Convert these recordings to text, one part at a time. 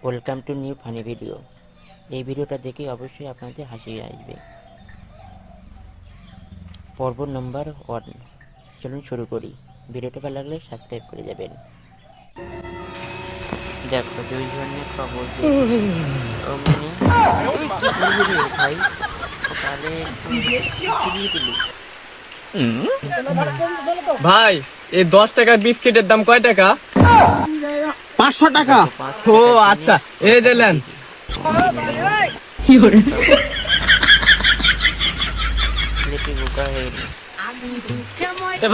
Welcome to new funny video. এই ভিডিওটা দেখে অবশ্যই আপনাদের হাসি আসবে। পর্ব নাম্বার 1, চলুন শুরু করি। ভিডিওটা ভালো লাগলে সাবস্ক্রাইব করে যাবেন। দেখো দুইজনের খবর ভাই ভাই এই 10 টাকার বিস্কিটের দাম কয় টাকা? 500 টাকা। ও আচ্ছা, এই দিলেন।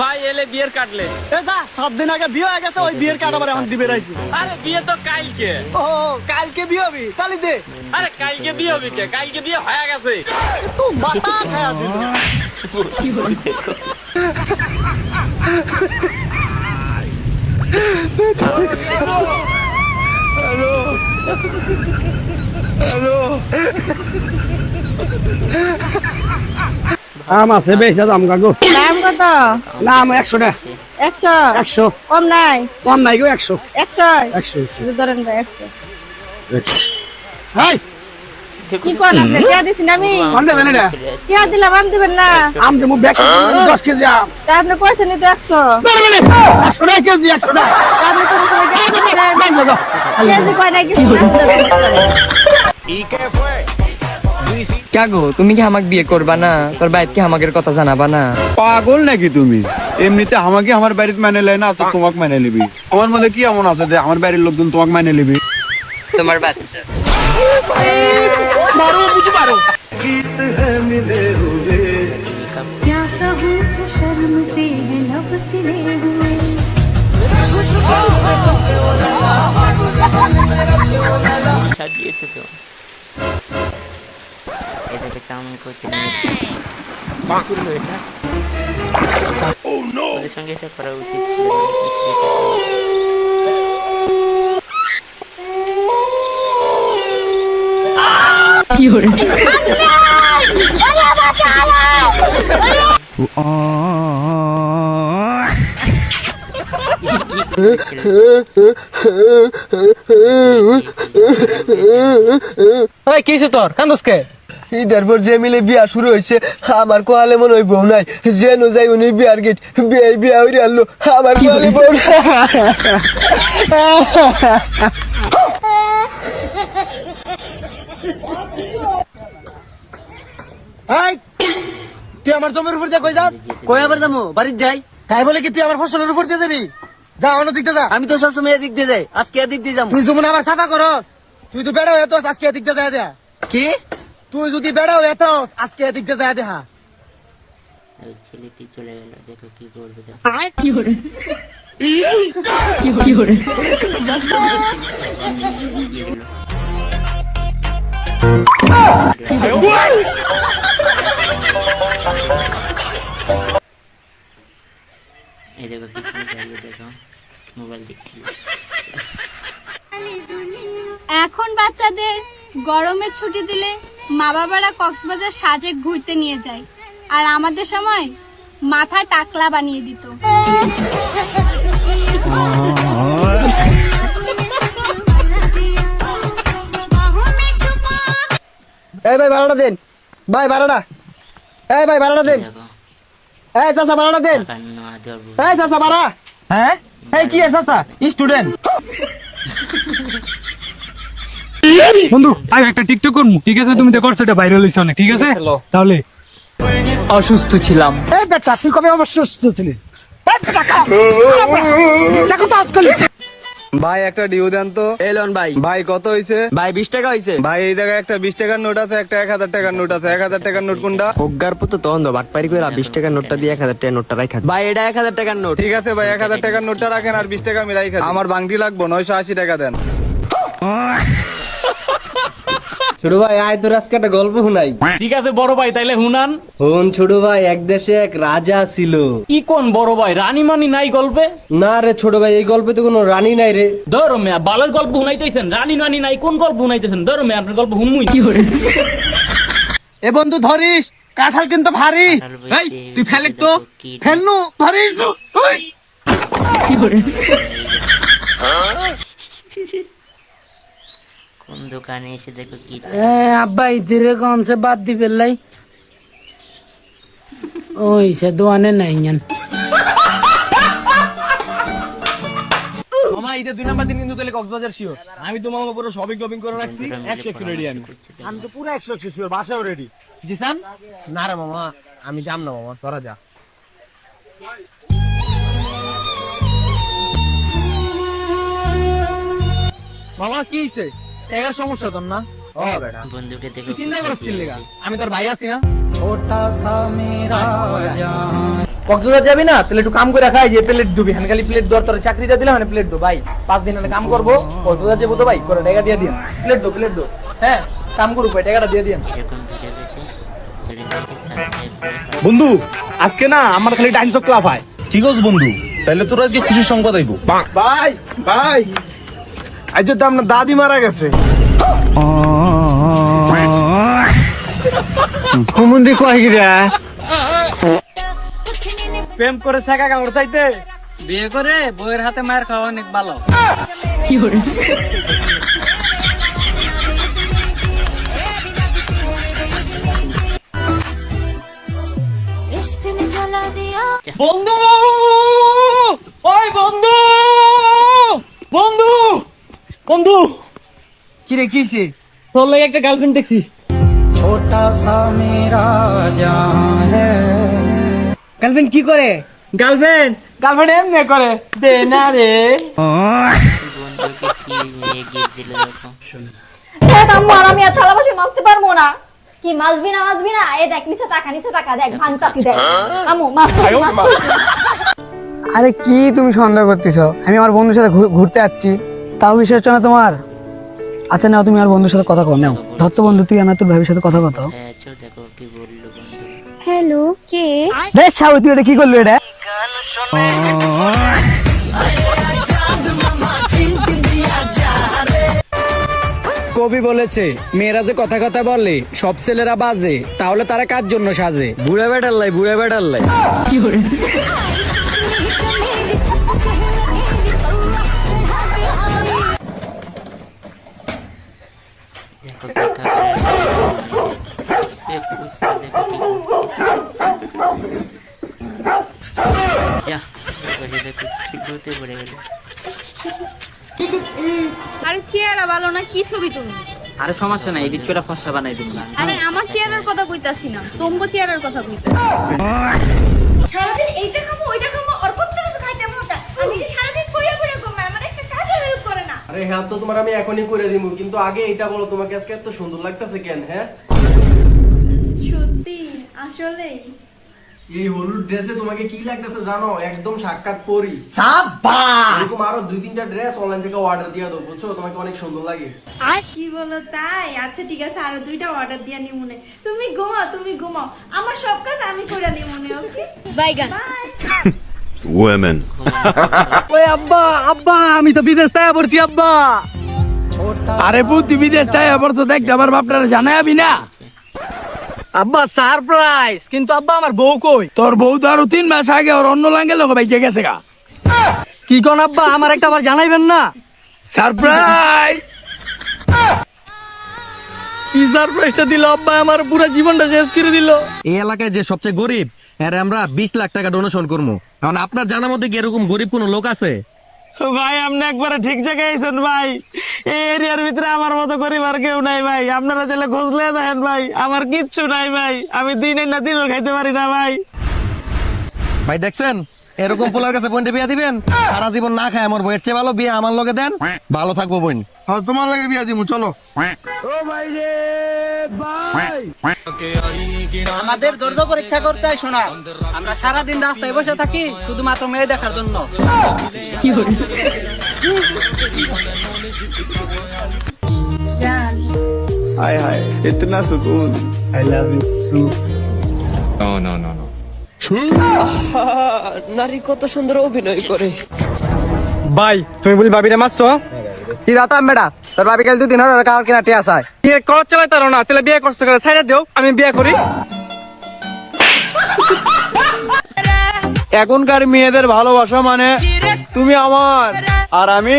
ভাই এলে বিয়ের কাটলে। এ যা, 7 দিন আগে বিয়ে হয়ে গেছে, ওই বিয়ের কাট আবার এখন দিবে রাইছি। আরে বিয়ে তো কালকে। ও কালকে বিয়ে হবে, তালি দে। আরে কালকে বিয়ে হবে কে? কালকে বিয়ে হয়ে গেছে। তুই মাথা খায়া দিল। আম আছে বেশি দাম কাকু। দাম কত? নাম 100 টাকা। 100 100 কম নাই? কম নাই গো, 100 100 ধরেন ভাই 100। হাই কি কোন আপনি কে দিছেন? আমি কোনটা জানেন এটা? কে দিলাম? আম দিবেন না? আম দেবো ব্যাগ 10 কেজি আম। তা আপনি কইছেন তো 100। ধরে মানে 100 টাকা কেজি, 100 টাকা। তা আপনি কোন সময় কেজি দিলেন? কেজি কয় না কিছু কে গো, তুমি কি আমাকে বিয়ে করবা না? তোর বাইরে কি আমাদের কথা জানাবা না? পাগল নাকি তুমি? এমনিতে আমাকে আমার বাড়িতে মানে লেয় না, তো তোমাকে মানে নিবি? আমার মধ্যে কি এমন আছে যে আমার বাড়ির লোকজন তোমাকে মানে নিবি? তোমার বাচ্চা মারো বুঝি মারো। क्या कहूँ तो शर्म से है लब सिले हुए সাজিয়েছে তো এটাকে কেমন করছে এটা ওদের সঙ্গে এটা করা উচিত ছিল। ওই কিসে তোর কান্দসকে? ঈদের পর যে মিলে বিয়া শুরু হয়েছে, আমার কোয়ালে মনে হয় বউ নাই। যেন যাই উনি বিয়ার গেট বিয়া হইরে আনলো, আমার কোয়ালে বউ হাই তুই আমার জমির উপর দিয়ে কই যাস? কই আবার যাবো? বাড়ির যাই। তাই বলে কি তুই আমার ফসলের উপর দিয়ে যাবি? যা অন্য দিকটা যা। আমি তো সবসময় এদিক দিয়ে যাই, আজকে এদিক দিয়ে যাবো। তুই যেমন আমার সাফা করস, তুই তো বেড়া হয়ে তোস, আজকে এদিক দিয়ে যায় দেয়া। কি? তুই যদি বেড়া হয়ে তোস, আজকে এদিক দিয়ে যায় দেখা। ওই ছেলেটি চলে গেল, দেখো কি করবে। এই দেখো পিছনে দাঁড়িয়ে দেখো মোবাইল দেখছিল। এখন বাচ্চাদের গরমের ছুটি দিলে মা বাবারা কক্সবাজার সাজেক ঘুরতে নিয়ে যায়, আর আমাদের সময় মাথা টাকলা বানিয়ে দিত। এই ভাই ভাড়াটা দেন, ভাই ভাড়াটা, এই ভাই ভাড়াটা দেন, দেখো এই চাচা ভাড়াটা দেন, টাকা নেওয়া ধরবো। এই চাচা ভাড়া। হ্যাঁ এই কি আছে চাচা? স্টুডেন্ট বন্ধু আই একটা টিকটক করবো, ঠিক আছে? তুমি তো করছো, এটা ভাইরাল হইছে অনেক, ঠিক আছে? তাহলে অসুস্থ ছিলাম। এই বেটা তুই কবে অবশ্য সুস্থ ছিলি? ভাই একটা ডিউ দেন তো। এলন ভাই, ভাই কত হইছে? ভাই 20 টাকা হয়েছে। ভাই এই জায়গায় একটা 20 টাকার নোট আছে, একটা 1000 টাকার নোট আছে। 1000 টাকার নোট কোনটা? অজ্ঞার পুতো তখন তো বাটপারি করে 20 টাকার নোটটা দিয়ে 1000 টাকার নোটটা রাখা। ভাই এটা 1000 টাকার নোট। ঠিক আছে ভাই, 1000 টাকার নোটটা রাখেন আর 20 টাকা আমি রাখা। আমার বাংটি লাগবো, 980 টাকা দেন। ছোট ভাই আয় তোর আজকে একটা গল্প শুনাই। ঠিক আছে বড় ভাই, তাইলে হুনান। শুন ছোট ভাই, এক দেশে এক রাজা ছিল। কি কোন বড় ভাই, রানী মানি নাই গল্পে? না রে ছোট ভাই, এই গল্পে তো কোনো রানী নাই রে। ধরো মেয়া, বালের গল্প শুনাইতেছেন, রানী মানি নাই কোন গল্প শুনাইতেছেন? ধরো মেয়া, আপনার গল্প হুনমুই। এ বন্ধু ধরিস, কাঁঠাল কিন্তু ভারী। এই তুই ফেলে তো ফেলনু ধরিস। কোন দোকানে এসে দেখো কি আব্বা ইতিরে কোন সে বাদ দি পেলাই ওই সে দোয়ানে নাই জান মামা ঈদের 2 নাম্বার দিন কিন্তু তাহলে কক্সবাজার শিওর। আমি তো মামা পুরো শপিং টপিং করে রাখছি, 100 রেডি আমি তো পুরো 100 শিওর, বাসাও রেডি। জিসান না রে মামা, আমি যাম না মামা, তোরা যা। মামা কি হইছে? এর সমস্যা তোর না? ও বেটা বন্ধুকে দেখো তুই চিন্তা করছিস কি লাগা? আমি তোর ভাই আছি না? কক্সবাজার যাবি না? তাহলে একটু কাম করে খাই, যে প্লেট দিবি, হান খালি প্লেট দর, তোর চাকরি দিয়ে দিলাম, মানে প্লেট দো ভাই। 5 দিন হলে কাম করবো, কক্সবাজার যাবো তো ভাই, করে টাকা দিয়ে দিন, প্লেট দো। হ্যাঁ কাম করুক ভাই, টাকাটা দিয়ে দিন। এরকম ভিডিও পেতে চ্যানেলটাকে সাবস্ক্রাইব করে বন্ধু আজকে না আমার খালি ডাইন চক ক্লাব হয়। ঠিক আছে বন্ধু, তাহলে তোর আজকে খুশির সংবাদ আইবো। ভাই ভাই আজ তো আপনার দাদি মারা গেছে। হুমুন্দি কয় গিরা প্রেম করে শেখা কামড় চাইতে বিয়ে করে বউয়ের হাতে মায়ের খাওয়া অনেক ভালো। বন্ধু, ওই বন্ধু, বন্ধু, বন্ধু, কি রে কিছে? তোর লাগে একটা গার্লফ্রেন্ড দেখছি। গার্লফ্রেন্ড কি করে? গার্লফ্রেন্ড এমনি করে দে না রে। বন্ধুকে কি মেয়ে গিফট দিল দেখো। আমি আর থালা বাসে মাজতে পারবো না। কি মাজবি না এই দেখ নিচে টাকা দেখ ভাঙতাছি দেখ আমু মাছ। আরে কি তুমি সন্দেহ করতেছো? আমি আমার বন্ধুর সাথে ঘুরতে যাচ্ছি, তাও বিশ্বাস হচ্ছে না তোমার? আচ্ছা নাও, তুমি আর বন্ধুর সাথে কথা কর, নাও ধর তো বন্ধু, তুই আমার তোর ভাবির সাথে কথা কত। হ্যাঁ চো দেখো কি বললো বন্ধু। হ্যালো কে? বেশ সাউ, তুই এটা কি করলি এটা? কবি বলেছে মেয়েরা যে কথা কথা বলে সব ছেলেরা বাজে, তাহলে তারা কার জন্য সাজে? বুড়া বেটার লাই। দেখো দেখা করে দেখো কি যা দেখো কি করতে পড়ে গেল। আরে চেহারা ভালো না, কি ছবি তুমি? আরে সমস্যা নাই, এডিট করে ফসা বানাই দিন না। আরে আমার চেহারার কথা কইতাছি না, তোমার চেহারার কথা কইতাছি। সারাদিন এইটা খাবো ওইটা খাবো আর কত কিছু খাইতে মজা। আমি যে সারাদিন কইরা ঘুমাই, আমার একটা কাজে হেল্প করে না। আরে হ্যাঁ তো তোমার আমি এখনই করে দিব, কিন্তু আগে এটা বলো, তোমাকে আজকে এত সুন্দর লাগতেছে কেন? হ্যাঁ সত্যি আসলে এই হলুদ ড্রেসে তোমাকে কি লাগতেছে জানো? একদম সাক্ষাৎ পরি। সাবাস! এরকম আরো 2-3টা ড্রেস অনলাইন থেকে অর্ডার দিয়ে দাও, বুঝছো? তোমাকে অনেক সুন্দর লাগে। আর কি বলো তাই? আচ্ছা ঠিক আছে, আরো 2টা অর্ডার দিয়া নি মনে। তুমি ঘুমাও, আমার সব কাজ আমি করে নি মনে। ওকে বাই গান। ওয়েমেন। ওই আব্বা আমি তো বিদেশ থেকে পড়ছি আব্বা। আরে বুদ্ধি বিদেশ তাই আবার তো দেখ আমার বাপটারে জানাবি না। আব্বা সারপ্রাইজ, কিন্তু আব্বা আমার বউ কই? তোর বউ তো আরো 3 মাস আগে ওর অন্য লাঙ্গে লোক বাইকে গেছে গা। কি কোন আব্বা, আমার একটা আবার জানাইবেন না? সারপ্রাইজ। কি সারপ্রাইজটা দিল আব্বা, আমার পুরো জীবনটা শেষ করে দিল। এই এলাকায় যে সবচেয়ে গরিব, এর আমরা 20 লাখ টাকা ডোনেশন করবো। এখন আপনার জানার মধ্যে কি এরকম গরিব কোন লোক আছে? ভাই আপনি একবারে ঠিক জায়গায় আইছেন ভাই। এই এরিয়ার ভিতরে আমার মতো গরিব আর কেউ নাই ভাই। আপনারা ছেলে খুঁজলে দেখেন ভাই, আমার কিচ্ছু নাই ভাই। আমি দিনও খাইতে পারি না ভাই। ভাই দেখছেন, এরকম পোলার কাছে বোনটা বিয়া দিবেন, সারা জীবন না খায় আমার বইয়ের চেয়ে ভালো বিয়ে আমার লগে দেন, ভালো থাকবো বোন। হ্যাঁ তোমার লাগে বিয়া দিমু, চলো। ও ভাই রে ভাই, আমাদের দৈর্ঘ্য পরীক্ষা করতে হয় শোনা। আমরা সারাদিন রাস্তায় বসে থাকি শুধুমাত্র মেয়ে দেখার জন্য। हाय हाय इतना सुकून। I love you. নারী কত সুন্দর অভিনয় করে। ভাই তুমি বলি ভাবিরে মারছো? কি দাতা মেডা, তোর ভাবি কাল 2 দিন হলো কার কিনা টিয়া চাই। বিয়ে কর চালাই তার না, তাহলে বিয়ে করতে করে ছাইড়া দিও, আমি বিয়ে করি। এখনকার মেয়েদের ভালোবাসা মানে তুমি আমার আর আমি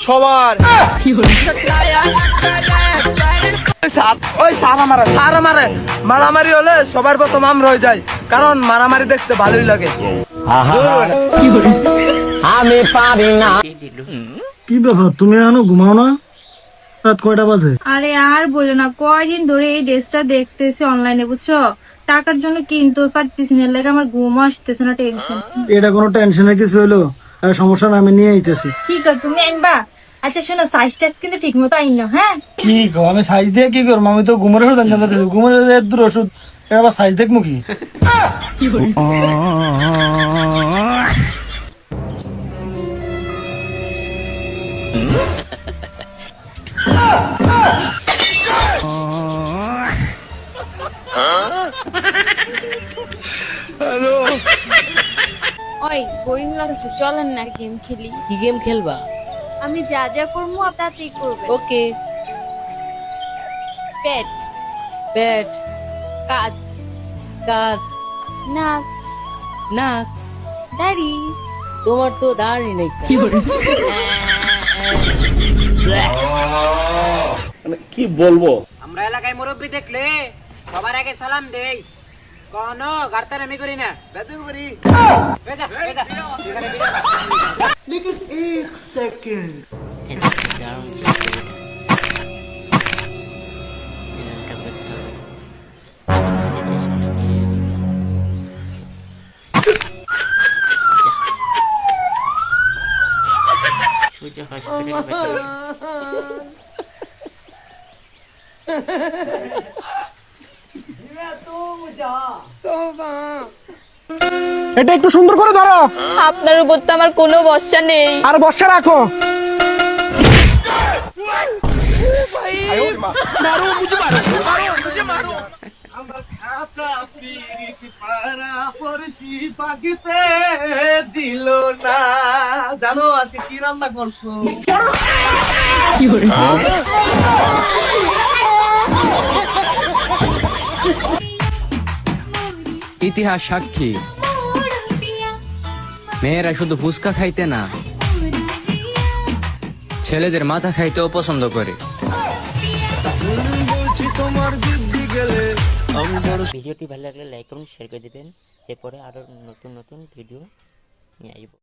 সবার ওই সার আমারে মারামারি হলে সবার প্রথম আমরা হয়ে যায়, কারণ মারামারি দেখতে ভালোই লাগে। আমি পারি না। কি ব্যাপার, তুমি এখনো ঘুমাও না? রাত কয়টা বাজে? আরে আর বলো না, কয়দিন ধরে এই ড্রেসটা দেখতেছি অনলাইনে, বুঝছো? টাকার জন্য কিনতে পারতেছি না, লাগে আমার ঘুম আসতেছে না, টেনশন। এটা কোনো টেনশনের কিছু হইলো? সমস্যা না, আমি নিয়ে আইতেছি। কি কর তুমি আনবা? আচ্ছা শোনো, সাইজ টাইজ কিন্তু ঠিক মতো আইন না, হ্যাঁ? কি গো, আমি সাইজ দিয়ে কি করবো? আমি তো ঘুমের ওষুধ আনতে পারতেছি। ঘুমের দূর ওষুধ, আবার সাইজ দেখবো কি? ওই বোরিং লাগছে, চলেন না গেম খেলি। কি গেম খেলবা? আমি যা যা করবো আপনাতেই করবেন। ওকে। পেট, পেট, কাঁধ, কাঁধ, নাক, নাক। দাড়ি। তোমার তো দাঁড়ি নেই। কি বলবো? আমরা এলাকায় মুরব্বী দেখলে সবার আগে সালাম দেই, কোন গাড়তার আমি করি না, বেদু করি। এটা একটু সুন্দর করে ধরো। আপনার উপর তো আমার কোনো ভরসা নেই। আর বর্ষা রাখো। দিল না, জানো আজকে কি রান্না করছো? ইতিহাস সাক্ষী, মেয়েরা শুধু ফুচকা খাইতে না, ছেলেদের মাথা খাইতেও পছন্দ করে। ভিডিওটি ভালো লাগলে লাইক করুন, শেয়ার করে দিবেন। এরপরে আরো নতুন নতুন ভিডিও নিয়ে আসবো।